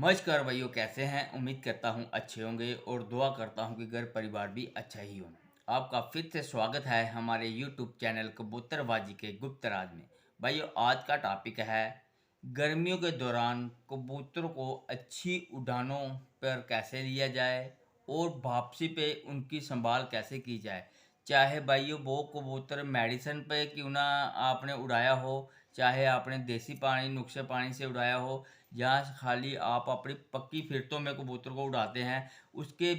नमस्कार भाइयों, कैसे हैं। उम्मीद करता हूं अच्छे होंगे और दुआ करता हूं कि घर परिवार भी अच्छा ही हो। आपका फिर से स्वागत है हमारे YouTube चैनल कबूतरबाजी के गुप्त राज में। भाइयों, आज का टॉपिक है गर्मियों के दौरान कबूतरों को अच्छी उड़ानों पर कैसे लिया जाए और वापसी पे उनकी संभाल कैसे की जाए। चाहे भाइयों वो कबूतर मेडिसिन पे क्यों ना आपने उड़ाया हो, चाहे आपने देसी पानी नुस्खे पानी से उड़ाया हो, जहाँ खाली आप अपनी पक्की फिरतों में कबूतर को उड़ाते हैं, उसके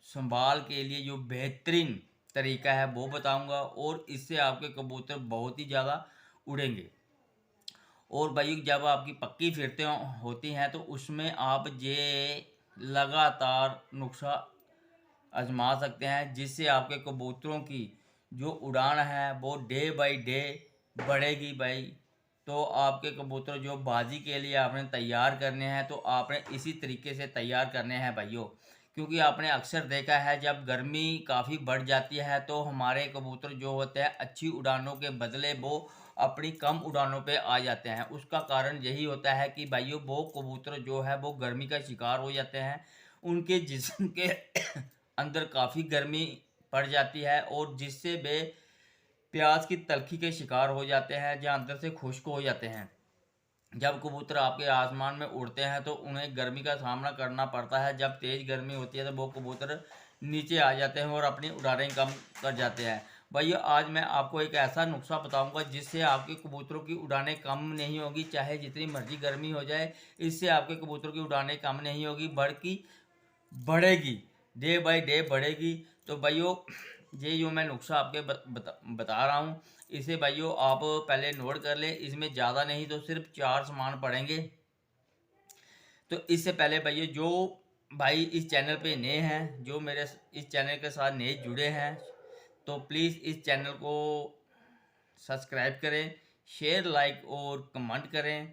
संभाल के लिए जो बेहतरीन तरीका है वो बताऊंगा और इससे आपके कबूतर बहुत ही ज़्यादा उड़ेंगे। और भाई जब आपकी पक्की फिरतें होती हैं तो उसमें आप ये लगातार नुस्खा आजमा सकते हैं, जिससे आपके कबूतरों की जो उड़ान है वो डे बाय डे बढ़ेगी भाई। तो आपके कबूतर जो बाजी के लिए आपने तैयार करने हैं तो आपने इसी तरीके से तैयार करने हैं भाइयों। क्योंकि आपने अक्सर देखा है जब गर्मी काफ़ी बढ़ जाती है तो हमारे कबूतर जो होते हैं अच्छी उड़ानों के बदले वो अपनी कम उड़ानों पे आ जाते हैं। उसका कारण यही होता है कि भाइयों वो कबूतर जो है वो गर्मी का शिकार हो जाते हैं। उनके जिस्म के अंदर काफ़ी गर्मी पड़ जाती है और जिससे वे प्याज की तलखी के शिकार हो जाते हैं, जहाँ अंदर से खुश्क हो जाते हैं। जब कबूतर आपके आसमान में उड़ते हैं तो उन्हें गर्मी का सामना करना पड़ता है। जब तेज़ गर्मी होती है तो वो कबूतर नीचे आ जाते हैं और अपनी उड़ानें कम कर जाते हैं। भैया, आज मैं आपको एक ऐसा नुस्खा बताऊंगा जिससे आपके कबूतरों की उड़ानें कम नहीं होगी, चाहे जितनी मर्जी गर्मी हो जाए। इससे आपके कबूतरों की उड़ानें कम नहीं होगी बल्कि बढ़ेगी, डे बाय डे बढ़ेगी। तो भाइयों, ये जो मैं नुस्खा आपके बता रहा हूँ, इसे भाइयों आप पहले नोट कर लें। इसमें ज़्यादा नहीं तो सिर्फ 4 सामान पड़ेंगे। तो इससे पहले भाइयों, जो भाई इस चैनल पे नए हैं, जो मेरे इस चैनल के साथ नए जुड़े हैं, तो प्लीज़ इस चैनल को सब्सक्राइब करें, शेयर लाइक और कमेंट करें।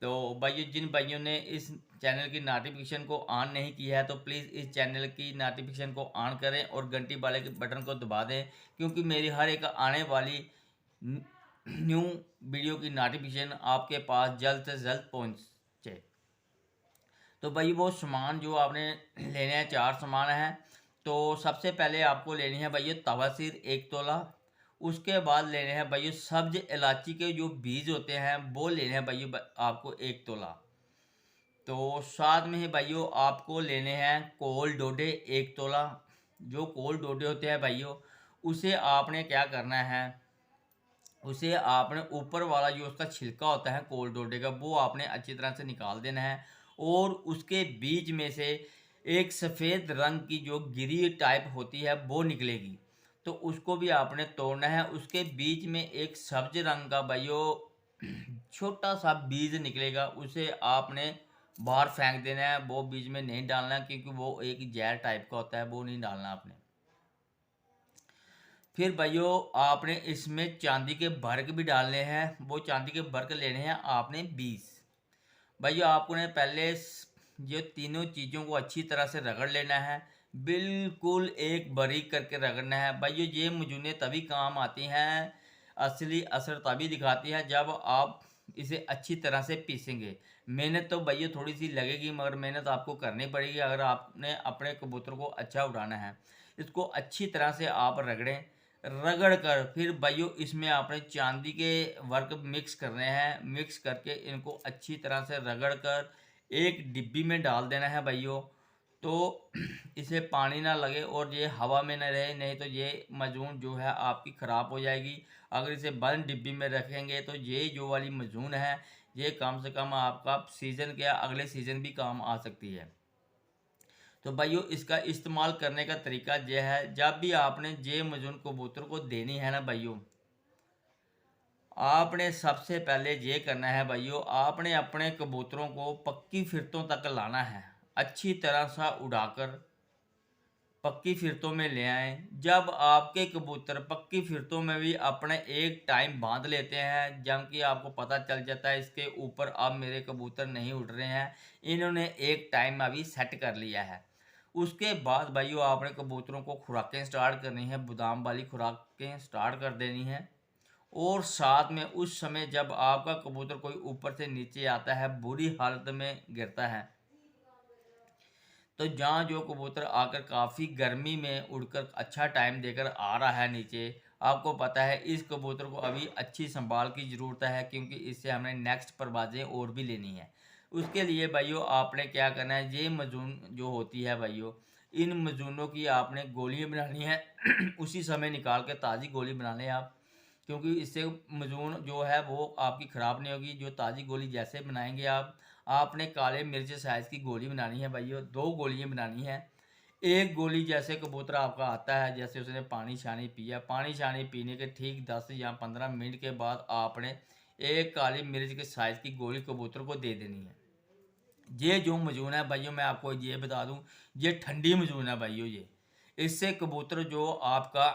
तो भाइयों, जिन भाइयों ने इस चैनल की नोटिफिकेशन को ऑन नहीं किया है तो प्लीज़ इस चैनल की नोटिफिकेशन को ऑन करें और घंटी वाले के बटन को दबा दें, क्योंकि मेरी हर एक आने वाली न्यू वीडियो की नोटिफिकेशन आपके पास जल्द से जल्द पहुंचे। तो भाई वो सामान जो आपने लेने हैं, 4 सामान हैं। तो सबसे पहले आपको लेनी है भाई तवासीर 1 तोला। उसके बाद लेने हैं भाई सब्ज इलायची के जो बीज होते हैं वो लेने हैं भाई आपको 1 तोला। तो साथ में ही भाइयों आपको लेने हैं कोल डोडे 1 तोला। जो कोल डोडे होते हैं भाइयों, उसे आपने क्या करना है, उसे आपने ऊपर वाला जो उसका छिलका होता है कोल डोडे का, वो आपने अच्छी तरह से निकाल देना है। और उसके बीच में से एक सफ़ेद रंग की जो गिरी टाइप होती है वो निकलेगी, तो उसको भी आपने तोड़ना है। उसके बीच में एक सब्ज रंग का भाइयों छोटा सा बीज निकलेगा, उसे आपने बाहर फेंक देना है। वो बीज में नहीं डालना, क्योंकि वो एक जहर टाइप का होता है, वो नहीं डालना आपने। फिर भाइयों आपने इसमें चांदी के बर्ग भी डालने हैं। वो चांदी के बर्ग लेने हैं आपने 20। भाइयों आपने पहले ये तीनों चीज़ों को अच्छी तरह से रगड़ लेना है, बिल्कुल एक बारीक करके रगड़ना है। भाइयों ये मुझे तभी काम आती हैं, असली असर तभी दिखाती है जब आप इसे अच्छी तरह से पीसेंगे। मेहनत तो भैया थोड़ी सी लगेगी, मगर मेहनत आपको करनी पड़ेगी अगर आपने अपने कबूतर को अच्छा उड़ाना है। इसको अच्छी तरह से आप रगड़ें, रगड़ कर फिर भाइयों इसमें आपने चांदी के वर्क मिक्स करने हैं। मिक्स करके इनको अच्छी तरह से रगड़ कर एक डिब्बी में डाल देना है भाइयों। तो इसे पानी ना लगे और ये हवा में ना रहे, नहीं तो ये मजून जो है आपकी ख़राब हो जाएगी। अगर इसे बंद डिब्बी में रखेंगे तो ये जो वाली मजून है ये कम से कम आपका सीज़न के अगले सीज़न भी काम आ सकती है। तो भाइयों इसका इस्तेमाल करने का तरीका यह है, जब भी आपने जे मजून कबूतर को देनी है ना भाइयों, आपने सबसे पहले ये करना है भाइयों, आपने अपने कबूतरों को पक्की फिरतों तक लाना है। अच्छी तरह से उड़ाकर पक्की फिरतों में ले आएँ। जब आपके कबूतर पक्की फिरतों में भी अपने एक टाइम बांध लेते हैं, जबकि आपको पता चल जाता है इसके ऊपर अब मेरे कबूतर नहीं उड़ रहे हैं, इन्होंने एक टाइम अभी सेट कर लिया है। उसके बाद भाइयों आपने कबूतरों को खुराकें स्टार्ट करनी है, बादाम वाली खुराकें स्टार्ट कर देनी है। और साथ में उस समय जब आपका कबूतर कोई ऊपर से नीचे आता है, बुरी हालत में गिरता है, तो जहाँ जो कबूतर आकर काफ़ी गर्मी में उड़कर अच्छा टाइम देकर आ रहा है नीचे, आपको पता है इस कबूतर को अभी अच्छी संभाल की ज़रूरत है, क्योंकि इससे हमें नेक्स्ट परवाज़ें और भी लेनी है। उसके लिए भाइयों आपने क्या करना है, ये मजून जो होती है भाइयों, इन मजूनों की आपने गोलियाँ बनानी है उसी समय निकाल के ताज़ी गोली बना लें आप, क्योंकि इससे मजून जो है वो आपकी ख़राब नहीं होगी। जो ताज़ी गोली जैसे बनाएंगे आप, आपने काले मिर्च साइज़ की गोली बनानी है भाइयों, 2 गोलियाँ बनानी है। एक गोली जैसे कबूतर आपका आता है, जैसे उसने पानी शानी पिया, पानी शानी पीने के ठीक 10 या 15 मिनट के बाद आपने एक काली मिर्च के साइज़ की गोली कबूतर को दे देनी है। ये जो मजून है भाइयों, मैं आपको ये बता दूं, ये ठंडी मजून है भाइयों। ये इससे कबूतर जो आपका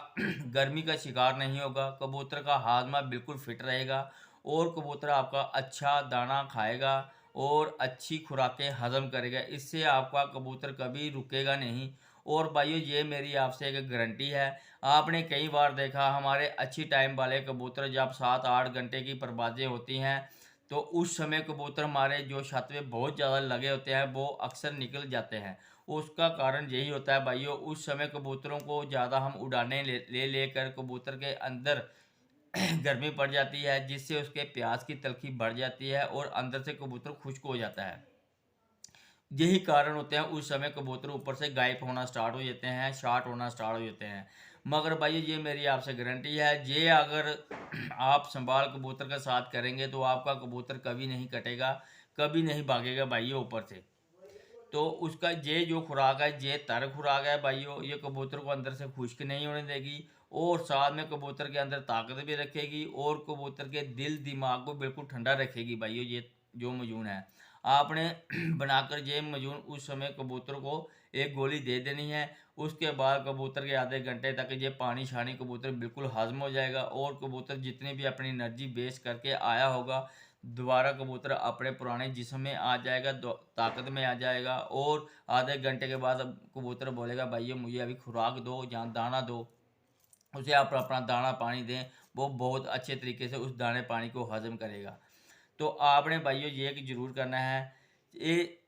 गर्मी का शिकार नहीं होगा, कबूतर का हाजमा बिल्कुल फिट रहेगा और कबूतर आपका अच्छा दाना खाएगा और अच्छी खुराकें हजम करेगा। इससे आपका कबूतर कभी रुकेगा नहीं। और भाइयों ये मेरी आपसे एक गारंटी है। आपने कई बार देखा हमारे अच्छी टाइम वाले कबूतर जब 7-8 घंटे की परवाज़ें होती हैं, तो उस समय कबूतर हमारे जो छत पे बहुत ज़्यादा लगे होते हैं वो अक्सर निकल जाते हैं। उसका कारण यही होता है भाइयों, उस समय कबूतरों को ज़्यादा हम उड़ाने लेकर कबूतर के अंदर गर्मी पड़ जाती है, जिससे उसके प्यास की तलखी बढ़ जाती है और अंदर से कबूतर खुश्क हो जाता है। यही कारण होते हैं, उस समय कबूतर ऊपर से गायब होना स्टार्ट हो जाते हैं, शार्ट होना स्टार्ट हो जाते हैं। मगर भाई ये मेरी आपसे गारंटी है, ये अगर आप संभाल कबूतर के साथ करेंगे तो आपका कबूतर कभी नहीं कटेगा, कभी नहीं भागेगा भाइयों ऊपर से। तो उसका ये जो खुराक है, ये तर खुराक है भाइयों, ये कबूतर को अंदर से खुश्क नहीं होने देगी और साथ में कबूतर के अंदर ताकत भी रखेगी और कबूतर के दिल दिमाग को बिल्कुल ठंडा रखेगी भाइयों। ये जो मजून है आपने बनाकर ये मजून उस समय कबूतर को एक गोली दे देनी है। उसके बाद कबूतर के आधे घंटे तक ये पानी शानी कबूतर बिल्कुल हजम हो जाएगा और कबूतर जितनी भी अपनी एनर्जी वेस्ट करके आया होगा, दोबारा कबूतर अपने पुराने जिस्म में आ जाएगा, ताकत में आ जाएगा। और आधे घंटे के बाद अब कबूतर बोलेगा भाइयों मुझे अभी खुराक दो या दाना दो। उसे आप अपना दाना पानी दें, वो बहुत अच्छे तरीके से उस दाने पानी को हजम करेगा। तो आपने भाइयों ये कि ज़रूर करना है ये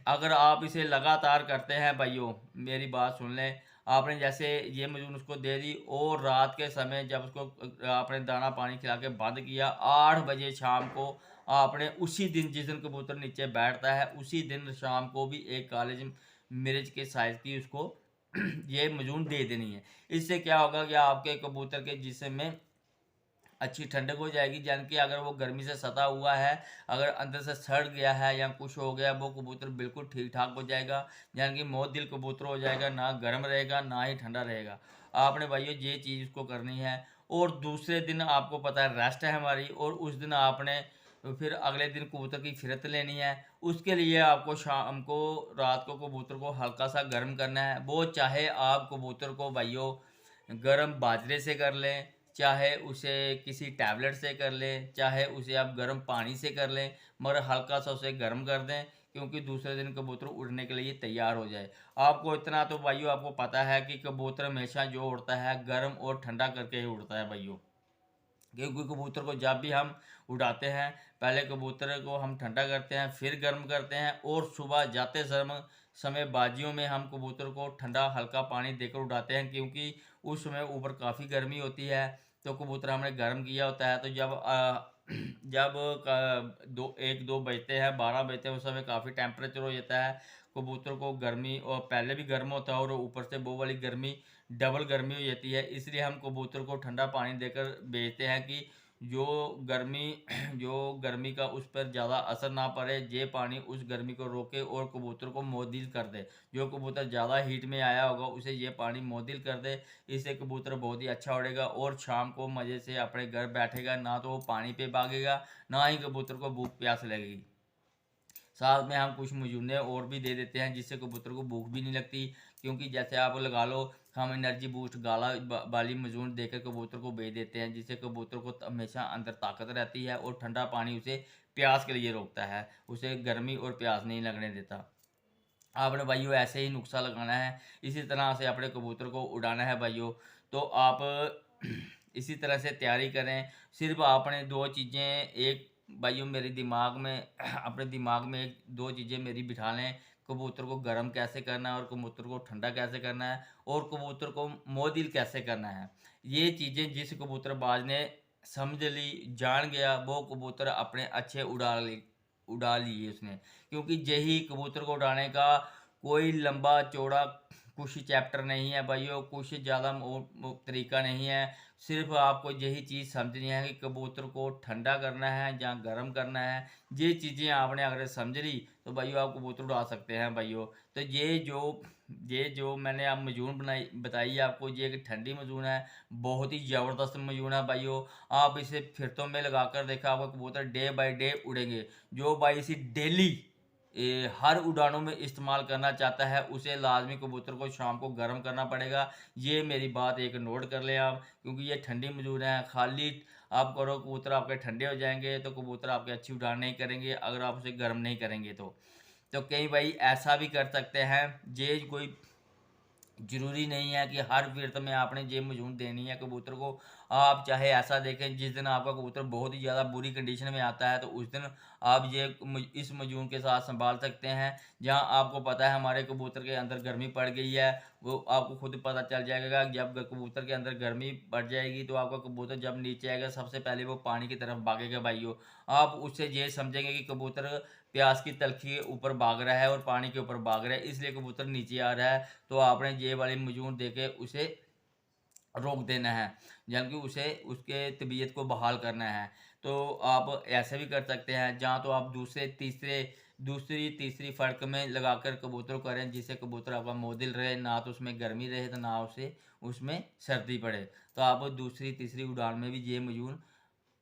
अगर आप इसे लगातार करते हैं भाइयों, मेरी बात सुन लें। आपने जैसे ये मजून उसको दे दी और रात के समय जब उसको आपने दाना पानी खिला के बंद किया, 8 बजे शाम को आपने उसी दिन जिस दिन कबूतर नीचे बैठता है उसी दिन शाम को भी एक काले मिर्च के साइज़ की उसको ये मजून दे देनी है। इससे क्या होगा कि आपके कबूतर के जिस्म में अच्छी ठंडक हो जाएगी, यानी कि अगर वो गर्मी से सता हुआ है, अगर अंदर से सड़ गया है या कुछ हो गया, वो कबूतर बिल्कुल ठीक ठाक हो जाएगा, यानी कि मोदिल कबूतर हो जाएगा, ना गर्म रहेगा ना ही ठंडा रहेगा। आपने भाइयों ये चीज़ उसको करनी है। और दूसरे दिन आपको पता है रेस्ट है हमारी, और उस दिन आपने फिर अगले दिन कबूतर की फिरत लेनी है। उसके लिए आपको शाम को रात को कबूतर को हल्का सा गर्म करना है। वो चाहे आप कबूतर को भाइयों गर्म बाजरे से कर लें, चाहे उसे किसी टैबलेट से कर लें, चाहे उसे आप गर्म पानी से कर लें, मगर हल्का सा उसे गर्म कर दें, क्योंकि दूसरे दिन कबूतर उड़ने के लिए तैयार हो जाए। आपको इतना तो भाइयों आपको पता है कि कबूतर हमेशा जो उड़ता है गर्म और ठंडा करके ही उड़ता है भाइयों। क्योंकि कबूतर को जब भी हम उड़ाते हैं, पहले कबूतर को हम ठंडा करते हैं, फिर गर्म करते हैं, और सुबह जाते समय बाजियों में हम कबूतर को ठंडा हल्का पानी देकर उड़ाते हैं, क्योंकि उस समय ऊपर काफ़ी गर्मी होती है। तो कबूतर हमने गर्म किया होता है, तो जब जब दो 1-2 बजते हैं, 12 बजते हैं, उस समय काफ़ी टेम्परेचर हो जाता है। कबूतर को गर्मी और पहले भी गर्म होता है और ऊपर से वो वाली गर्मी डबल गर्मी हो जाती है। इसलिए हम कबूतर को ठंडा पानी देकर भेजते हैं कि जो गर्मी जो गर्मी का उस पर ज़्यादा असर ना पड़े, ये पानी उस गर्मी को रोके और कबूतर को मोदिल कर दे। जो कबूतर ज़्यादा हीट में आया होगा उसे ये पानी मोदिल कर दे। इससे कबूतर बहुत ही अच्छा उड़ेगा और शाम को मज़े से अपने घर बैठेगा, ना तो वो पानी पे भागेगा, ना ही कबूतर को भूख प्यास लगेगी। साथ में हम कुछ मजूने और भी दे देते हैं, जिससे कबूतर को भूख भी नहीं लगती। क्योंकि जैसे आप लगा लो, हम एनर्जी बूस्ट गाला वाली मजून देकर कबूतर को भेज देते हैं, जिससे कबूतर को हमेशा अंदर ताकत रहती है और ठंडा पानी उसे प्यास के लिए रोकता है, उसे गर्मी और प्यास नहीं लगने देता। आपने भाइयों ऐसे ही नुस्खा लगाना है, इसी तरह से अपने कबूतर को उड़ाना है भाइयों। तो आप इसी तरह से तैयारी करें। सिर्फ आपने दो चीज़ें एक भाइयों मेरे दिमाग में अपने दिमाग में एक दो चीज़ें मेरी बिठा लें कबूतर को गर्म कैसे करना है और कबूतर को ठंडा कैसे करना है और कबूतर को मोदिल कैसे करना है। ये चीज़ें जिस कबूतरबाज ने समझ ली, जान गया, वो कबूतर अपने अच्छे उड़ा लिए उसने। क्योंकि यही कबूतर को उड़ाने का कोई लंबा चौड़ा कुछ चैप्टर नहीं है भाइयों, कुछ ज़्यादा तरीका नहीं है। सिर्फ आपको यही चीज़ समझनी है कि कबूतर को ठंडा करना है या गर्म करना है। ये चीज़ें आपने अगर समझ ली तो भाइयों आप कबूतर उड़ा सकते हैं भाइयों। तो ये जो मैंने आप मजून बताई आपको, ये एक ठंडी मजून है, बहुत ही ज़बरदस्त मजून है भाइयों। आप इसे फिरतों में लगाकर देखा, आपका कबूतर डे बाय डे उड़ेंगे। जो भाई इसे डेली हर उड़ानों में इस्तेमाल करना चाहता है, उसे लाजमी कबूतर को शाम को गर्म करना पड़ेगा। ये मेरी बात एक नोट कर लें आप, क्योंकि ये ठंडी मजून है। खाली आप करो कबूतर आपके ठंडे हो जाएंगे तो कबूतर आपके अच्छी उड़ान नहीं करेंगे अगर आप उसे गर्म नहीं करेंगे तो कई भाई ऐसा भी कर सकते हैं। ये कोई ज़रूरी नहीं है कि हर फ़िरत में आपने ये मजून देनी है कबूतर को। आप चाहे ऐसा देखें, जिस दिन आपका कबूतर बहुत ही ज़्यादा बुरी कंडीशन में आता है तो उस दिन आप इस मजून के साथ संभाल सकते हैं। जहाँ आपको पता है हमारे कबूतर के अंदर गर्मी पड़ गई है, वो आपको खुद पता चल जाएगा। जब कबूतर के अंदर गर्मी बढ़ जाएगी तो आपका कबूतर जब नीचे आएगा सबसे पहले वो पानी की तरफ भागेगा भाइयों। आप उससे ये समझेंगे कि कबूतर प्यास की तलखी के ऊपर भाग रहा है और पानी के ऊपर भाग रहा है, इसलिए कबूतर नीचे आ रहा है। तो आपने ये वाली मजून देके उसे रोक देना है, यानी कि उसे उसके तबीयत को बहाल करना है। तो आप ऐसे भी कर सकते हैं, जहाँ तो आप दूसरी तीसरी फ़र्क में लगाकर कबूतर को करें, जिससे कबूतर आपका मोदिल रहे, ना तो उसमें गर्मी रहे तो ना उसे उसमें सर्दी पड़े। तो आप दूसरी तीसरी उड़ान में भी ये मजून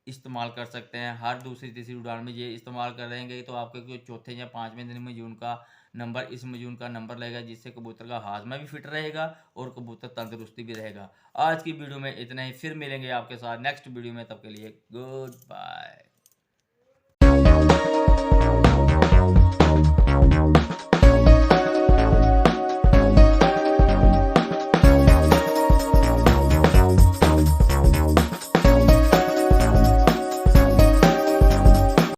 इस्तेमाल कर सकते हैं। हर दूसरी तीसरी उड़ान में ये इस्तेमाल करेंगे तो आपके जो चौथे या पाँचवें दिन मजून का नंबर, इस मजून का नंबर लगेगा, जिससे कबूतर का हाजमा भी फिट रहेगा और कबूतर तंदुरुस्ती भी रहेगा। आज की वीडियो में इतना ही, फिर मिलेंगे आपके साथ नेक्स्ट वीडियो में, तब के लिए गुड बाय।